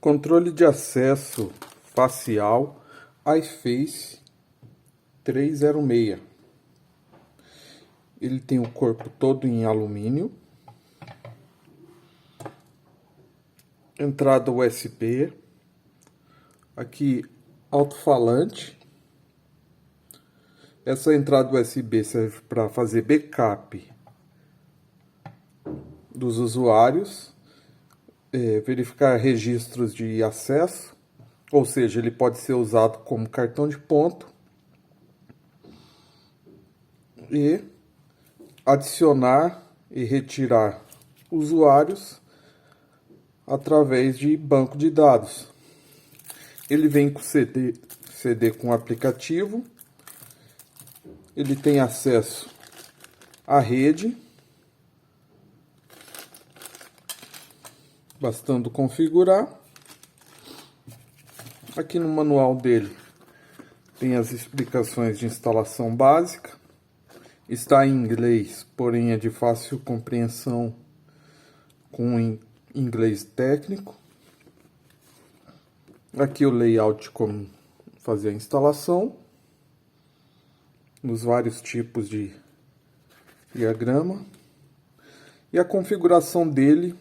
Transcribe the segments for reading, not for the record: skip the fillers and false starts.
Controle de acesso facial iFace 306. Ele tem o corpo todo em alumínio. Entrada USB. Aqui, alto-falante. Essa entrada USB serve para fazer backup dos usuários, verificar registros de acesso, ou seja, ele pode ser usado como cartão de ponto e adicionar e retirar usuários através de banco de dados. Ele vem com CD com aplicativo, ele tem acesso à rede, bastando configurar. Aqui no manual dele tem as explicações de instalação básica. Está em inglês, porém é de fácil compreensão com inglês técnico. Aqui o layout de como fazer a instalação, nos vários tipos de diagrama. E a configuração dele,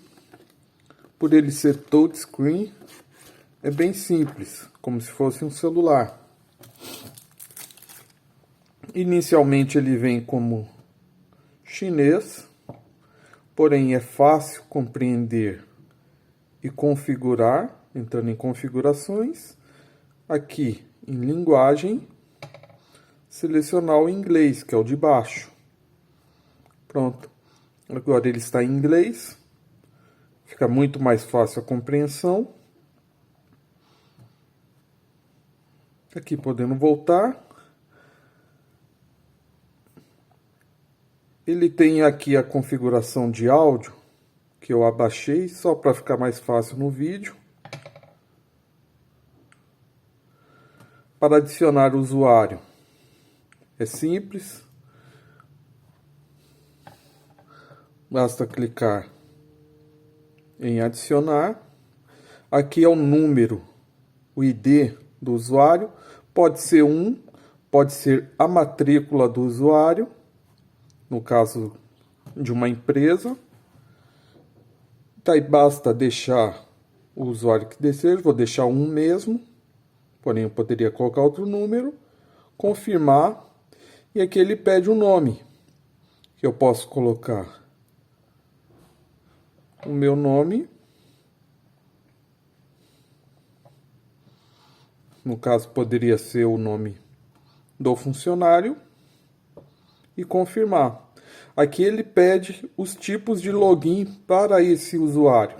por ele ser touchscreen, é bem simples, como se fosse um celular. Inicialmente ele vem como chinês, porém é fácil compreender e configurar, entrando em configurações. Aqui em linguagem, selecionar o inglês, que é o de baixo. Pronto. Agora ele está em inglês. Fica muito mais fácil a compreensão. Aqui podendo voltar. Ele tem aqui a configuração de áudio, que eu abaixei só para ficar mais fácil no vídeo. Para adicionar o usuário, é simples. Basta clicar em adicionar. Aqui é o número, o ID do usuário. Pode ser pode ser a matrícula do usuário, no caso de uma empresa. Daí basta deixar o usuário que deseja, vou deixar mesmo, porém eu poderia colocar outro número, confirmar, e aqui ele pede um nome, que eu posso colocar o meu nome, no caso poderia ser o nome do funcionário, e confirmar. Aqui ele pede os tipos de login para esse usuário.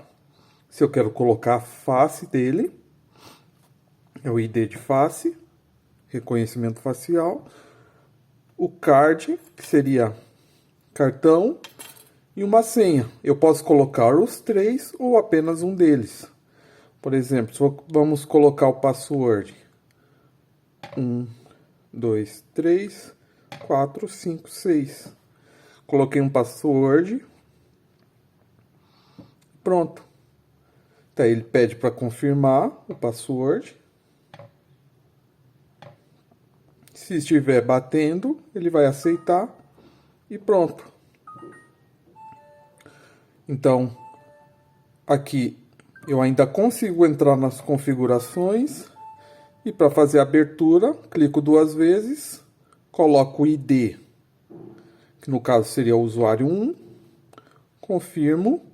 Se eu quero colocar a face dele, é o ID de face, reconhecimento facial, o card, que seria cartão, e uma senha. Eu posso colocar os três ou apenas um deles. Por exemplo, vamos colocar o password. 1, 2, 3, 4, 5, 6. Coloquei um password. Pronto. Daí ele pede para confirmar o password. Se estiver batendo, ele vai aceitar e pronto. Então, aqui eu ainda consigo entrar nas configurações e para fazer a abertura, clico 2 vezes, coloco o ID, que no caso seria o usuário 1, confirmo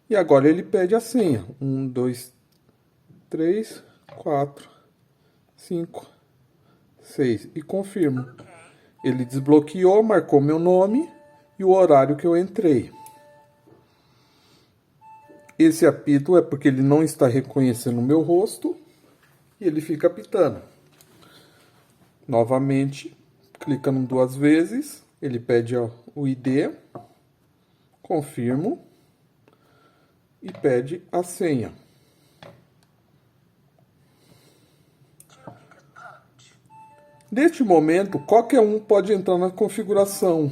e agora ele pede a senha. 1, 2, 3, 4, 5, 6 e confirmo. Ele desbloqueou, marcou meu nome e o horário que eu entrei. Esse apito é porque ele não está reconhecendo o meu rosto e ele fica apitando. Novamente, clicando 2 vezes, ele pede o ID, confirmo e pede a senha. Neste momento, qualquer um pode entrar na configuração,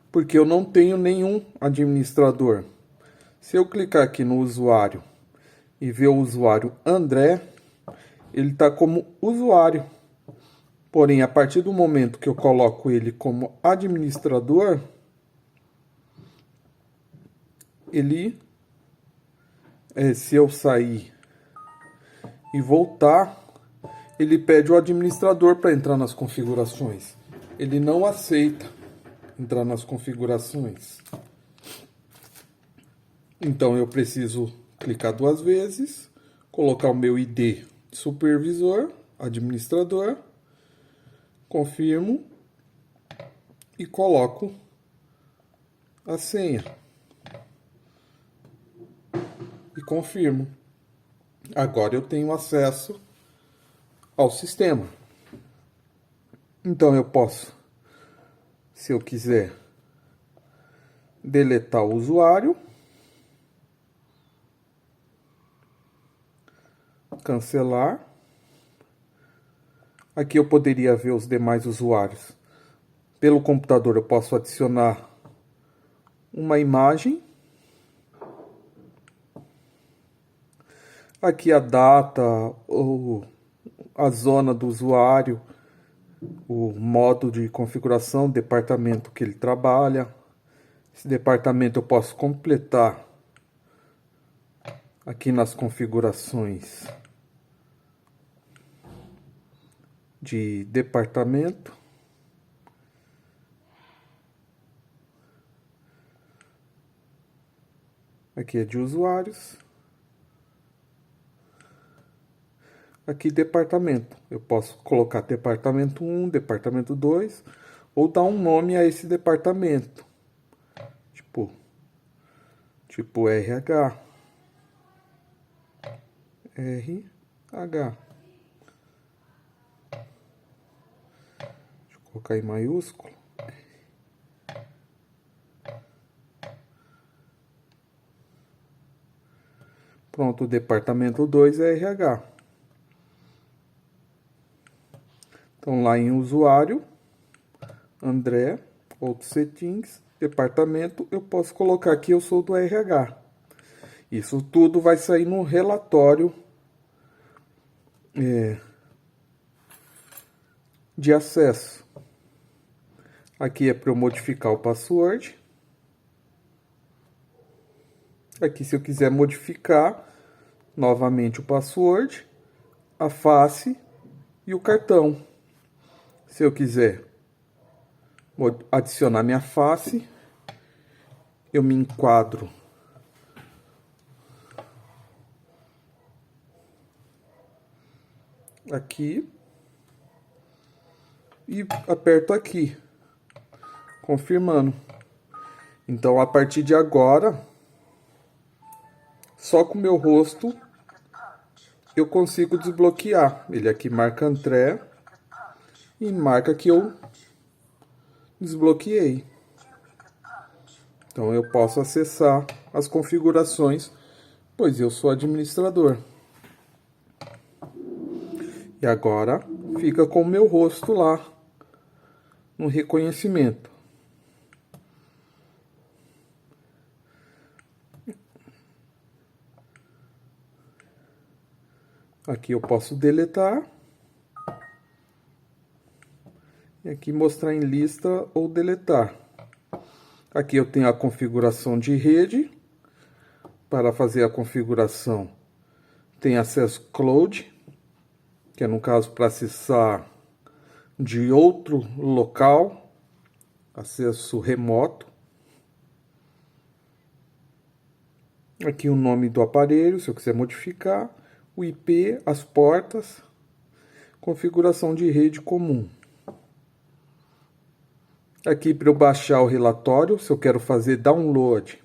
porque eu não tenho nenhum administrador. Se eu clicar aqui no usuário e ver o usuário André, ele está como usuário. Porém, a partir do momento que eu coloco ele como administrador, ele, se eu sair e voltar, ele pede o administrador para entrar nas configurações. Ele não aceita entrar nas configurações. Então eu preciso clicar 2 vezes, colocar o meu ID supervisor, administrador, confirmo e coloco a senha. E confirmo. Agora eu tenho acesso ao sistema. Então eu posso, se eu quiser, deletar o usuário, cancelar. Aqui eu poderia ver os demais usuários. Pelo computador eu posso adicionar uma imagem. Aqui a data, ou a zona do usuário, o modo de configuração, o departamento que ele trabalha. Esse departamento eu posso completar aqui nas configurações de departamento. Aqui é de usuários. Aqui departamento. Eu posso colocar departamento 1, departamento 2, ou dar um nome a esse departamento. Tipo RH. RH. Deixa eu colocar em maiúsculo. Pronto, o departamento 2 é RH. Então, lá em usuário, André, outros settings, departamento, eu posso colocar aqui, eu sou do RH. Isso tudo vai sair no relatório de acesso. Aqui é para eu modificar o password. Aqui, se eu quiser modificar novamente o password, a face e o cartão. Se eu quiser adicionar minha face, eu me enquadro aqui e aperto aqui, confirmando. Então, a partir de agora, só com o meu rosto eu consigo desbloquear. Ele aqui marca André e marca que eu desbloqueei. Então eu posso acessar as configurações, pois eu sou administrador. E agora fica com o meu rosto lá no reconhecimento. Aqui eu posso deletar. E aqui mostrar em lista ou deletar. Aqui eu tenho a configuração de rede. Para fazer a configuração, tem acesso cloud, que é no caso para acessar de outro local, acesso remoto. Aqui o nome do aparelho, se eu quiser modificar, o IP, as portas, configuração de rede comum. Aqui para eu baixar o relatório, se eu quero fazer download,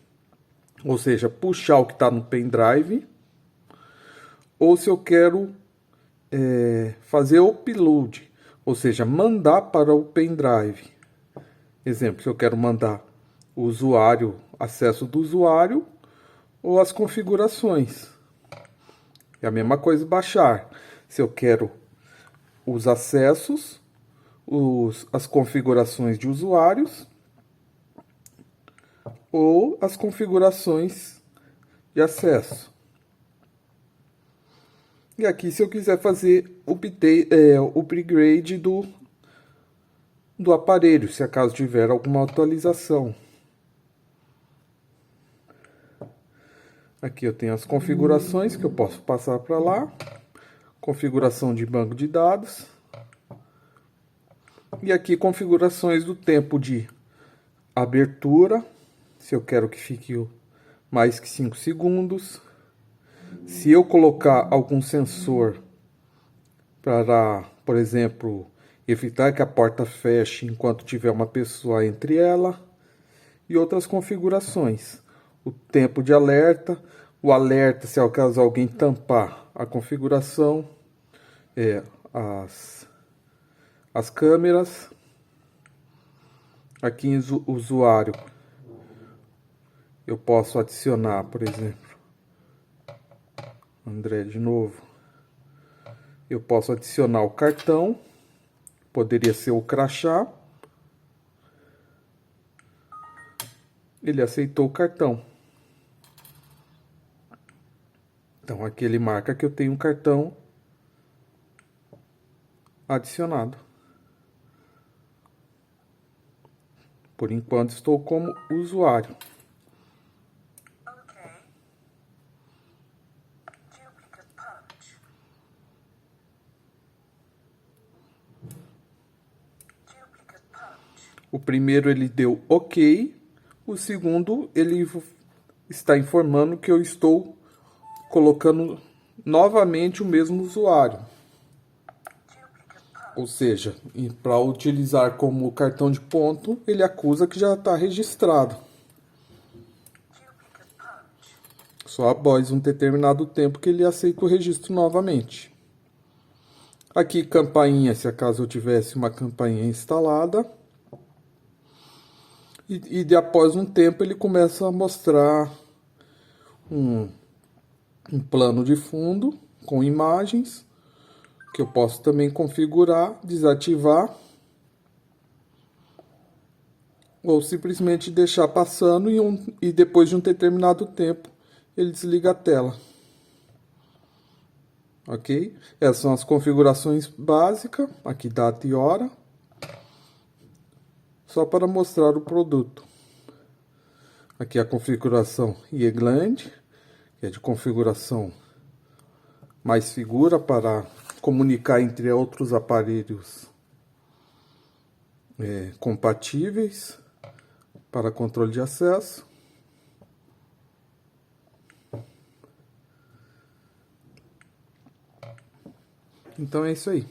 ou seja, puxar o que está no pendrive, ou se eu quero fazer upload, ou seja, mandar para o pendrive. Exemplo, se eu quero mandar o usuário, acesso do usuário, ou as configurações. É a mesma coisa baixar. Se eu quero os acessos, as configurações de usuários, ou as configurações de acesso. E aqui, se eu quiser fazer o upgrade do aparelho, se acaso tiver alguma atualização. Aqui eu tenho as configurações que eu posso passar para lá. Configuração de banco de dados. E aqui configurações do tempo de abertura. Se eu quero que fique mais que 5 segundos. Se eu colocar algum sensor para, por exemplo, evitar que a porta feche enquanto tiver uma pessoa entre ela. E outras configurações. O tempo de alerta. O alerta se ao caso alguém tampar a configuração. As câmeras. Aqui em usuário. Eu posso adicionar, por exemplo, André de novo. Eu posso adicionar o cartão. Poderia ser o crachá. Ele aceitou o cartão. Então aqui ele marca que eu tenho um cartão adicionado. Por enquanto estou como usuário. O primeiro ele deu OK. O segundo ele está informando que eu estou colocando novamente o mesmo usuário. Ou seja, para utilizar como cartão de ponto, ele acusa que já está registrado. Só após um determinado tempo que ele aceita o registro novamente. Aqui, campainha, se acaso eu tivesse uma campainha instalada. E após um tempo ele começa a mostrar um plano de fundo com imagens, que eu posso também configurar, desativar, ou simplesmente deixar passando e depois de um determinado tempo ele desliga a tela. Ok? Essas são as configurações básicas, aqui data e hora, só para mostrar o produto. Aqui a configuração IEGLAND, que é de configuração mais segura para comunicar entre outros aparelhos compatíveis para controle de acesso. Então é isso aí.